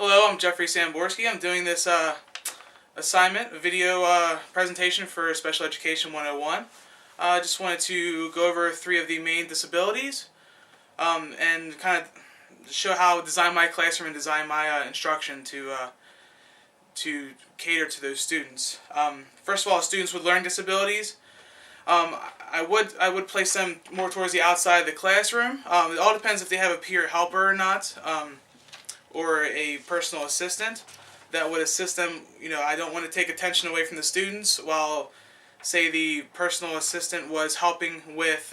Hello, I'm Jeffrey Samborski. I'm doing this assignment, a video presentation for Special Education 101. I just wanted to go over three of the main disabilities and kind of show how I design my classroom and design my instruction to cater to those students. First of all, students with learning disabilities. I would place them more towards the outside of the classroom. It all depends if they have a peer helper or not. Or a personal assistant that would assist them. I don't want to take attention away from the students while, say, the personal assistant was helping with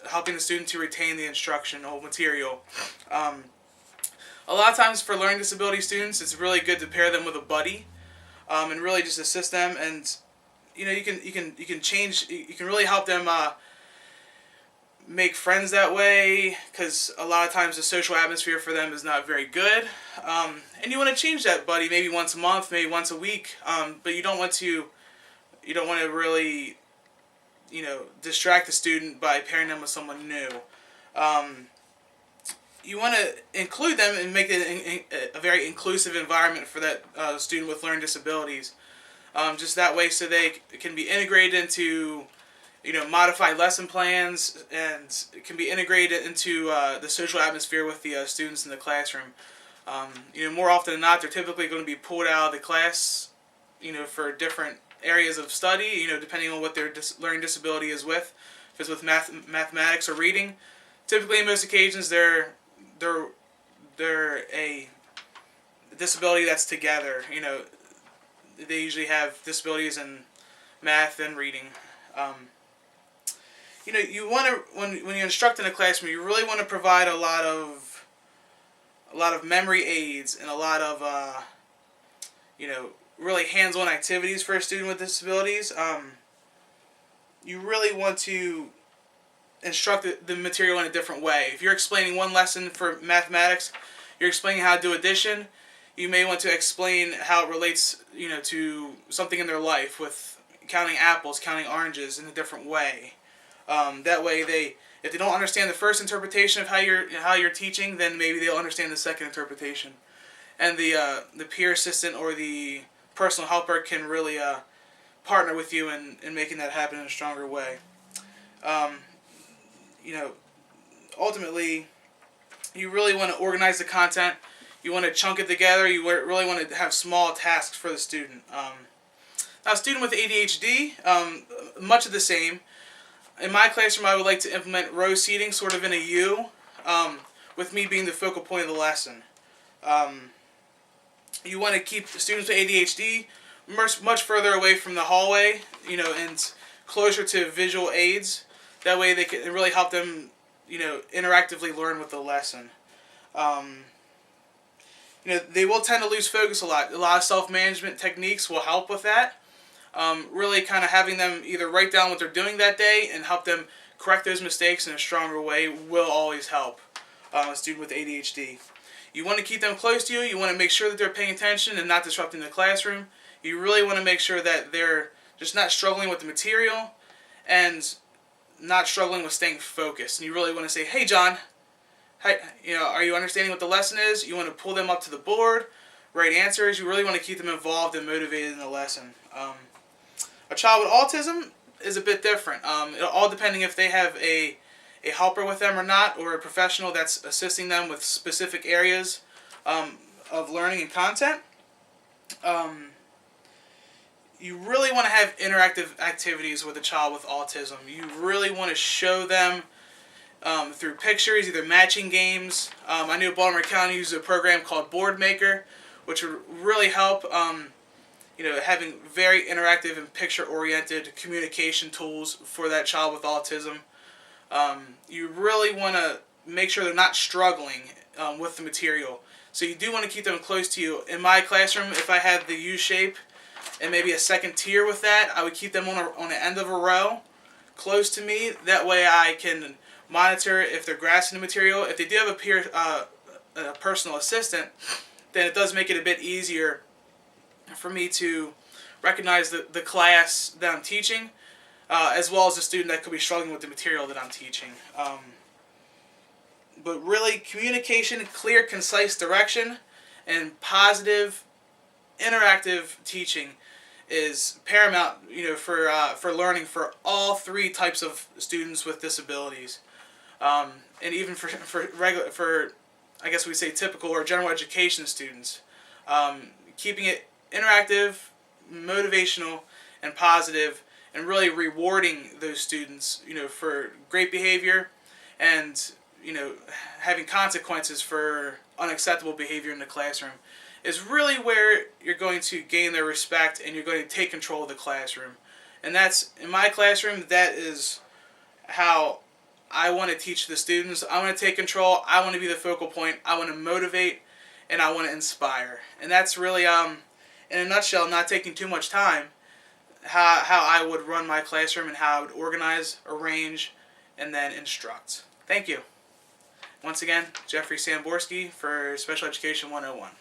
helping the student to retain the instructional material. A lot of times for learning disability students, it's really good to pair them with a buddy and really just assist them. And you can really help them make friends that way, because a lot of times the social atmosphere for them is not very good, and you want to change that buddy maybe once a month, maybe once a week, but you don't want to really distract the student by pairing them with someone new. You want to include them and make it a very inclusive environment for that student with learning disabilities, just that way so they can be integrated into modified lesson plans, and it can be integrated into the social atmosphere with the students in the classroom. More often than not, they're typically going to be pulled out of the class, for different areas of study, depending on what their learning disability is with. If it's with mathematics or reading, typically in most occasions they're a disability that's together. They usually have disabilities in math and reading. You want to when you instruct in a classroom, you really want to provide a lot of memory aids and a lot of really hands-on activities for a student with disabilities. You really want to instruct the material in a different way. If you're explaining one lesson for mathematics, you're explaining how to do addition. You may want to explain how it relates, to something in their life, with counting apples, counting oranges, in a different way. That way, if they don't understand the first interpretation of how you're teaching, then maybe they'll understand the second interpretation, and the peer assistant or the personal helper can really partner with you in making that happen in a stronger way. Ultimately, you really want to organize the content. You want to chunk it together. You really want to have small tasks for the student. Now, a student with ADHD, much of the same. In my classroom, I would like to implement row seating, sort of in a U, with me being the focal point of the lesson. You want to keep the students with ADHD much further away from the hallway, and closer to visual aids. That way, they can really help them, interactively learn with the lesson. They will tend to lose focus a lot. A lot of self-management techniques will help with that. Really kind of having them either write down what they're doing that day and help them correct those mistakes in a stronger way will always help a student with ADHD. You want to keep them close to you. You want to make sure that they're paying attention and not disrupting the classroom. You really want to make sure that they're just not struggling with the material and not struggling with staying focused. And you really want to say, "Hey, John, hi, are you understanding what the lesson is?" You want to pull them up to the board, write answers. You really want to keep them involved and motivated in the lesson. A child with autism is a bit different. All depending if they have a helper with them or not, or a professional that's assisting them with specific areas of learning and content. You really want to have interactive activities with a child with autism. You really want to show them through pictures, either matching games. I knew Baltimore County uses a program called Board Maker, which would really help. Having very interactive and picture-oriented communication tools for that child with autism. You really want to make sure they're not struggling with the material. So you do want to keep them close to you. In my classroom, if I had the U shape and maybe a second tier with that, I would keep them on the end of a row, close to me. That way I can monitor if they're grasping the material. If they do have a personal assistant, then it does make it a bit easier for me to recognize the class that I'm teaching, as well as the student that could be struggling with the material that I'm teaching. but really communication, clear, concise direction, and positive, interactive teaching is paramount, for learning for all three types of students with disabilities, and even for I guess we say typical or general education students. Keeping it interactive, motivational, and positive, and really rewarding those students, for great behavior, and having consequences for unacceptable behavior in the classroom is really where you're going to gain their respect and you're going to take control of the classroom. And that's, in my classroom, that is how I want to teach the students. I want to take control. I want to be the focal point. I want to motivate, and I want to inspire. And that's really, in a nutshell, not taking too much time, how I would run my classroom and how I would organize, arrange, and then instruct. Thank you. Once again, Jeffrey Samborski for Special Education 101.